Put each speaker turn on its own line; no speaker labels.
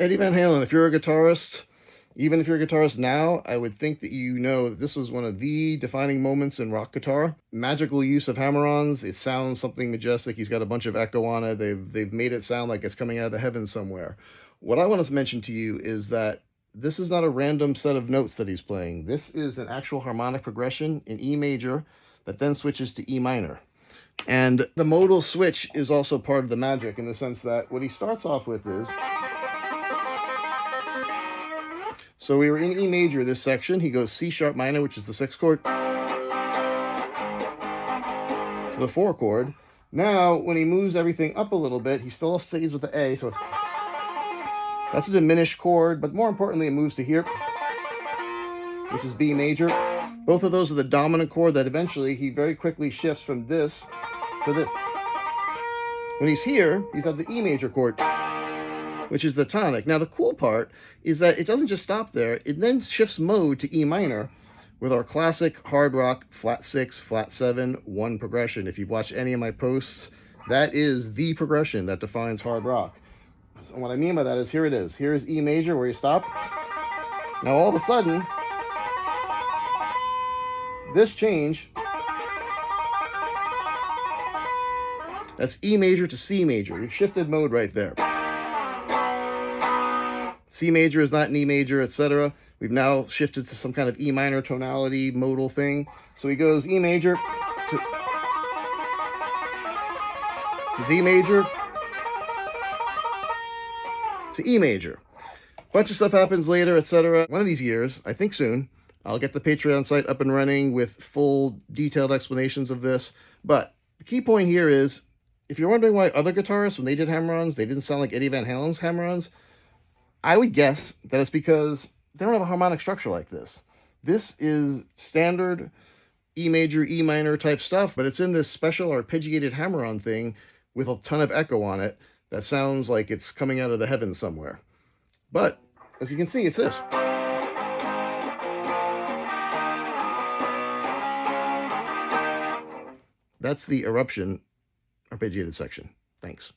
Eddie Van Halen, if you're a guitarist, even if you're a guitarist now, I would think that you know that this was one of the defining moments in rock guitar. Magical use of hammer-ons. It sounds something majestic. He's got a bunch of echo on it. They've made it sound like it's coming out of the heavens somewhere. What I want to mention to you is that this is not a random set of notes that he's playing. This is an actual harmonic progression in E major that then switches to E minor. And the modal switch is also part of the magic in the sense that what he starts off with is... So we were in E major this section. He goes C sharp minor, which is the 6th chord, to the 4 chord. Now, when he moves everything up a little bit, he still stays with the A, so that's a diminished chord, but more importantly, it moves to here, which is B major. Both of those are the dominant chord that eventually he very quickly shifts from this to this. When he's here, he's at the E major chord, which is the tonic. Now, the cool part is that it doesn't just stop there. It then shifts mode to E minor with our classic hard rock flat 6, flat 7, 1 progression. If you've watched any of my posts, that is the progression that defines hard rock. So what I mean by that is, here it is. Here's E major where you stop. Now, all of a sudden, this change, that's E major to C major. We've shifted mode right there. C major is not an E major, etc. We've now shifted to some kind of E minor tonality modal thing. So he goes E major to Z major to E major. Bunch of stuff happens later, etc. One of these years, I think soon, I'll get the Patreon site up and running with full detailed explanations of this. But the key point here is, if you're wondering why other guitarists, when they did hammer-ons, they didn't sound like Eddie Van Halen's hammer-ons, I would guess that it's because they don't have a harmonic structure like this. This is standard E major, E minor type stuff, but it's in this special arpeggiated hammer-on thing with a ton of echo on it that sounds like it's coming out of the heavens somewhere. But, as you can see, it's this. That's the Eruption arpeggiated section. Thanks.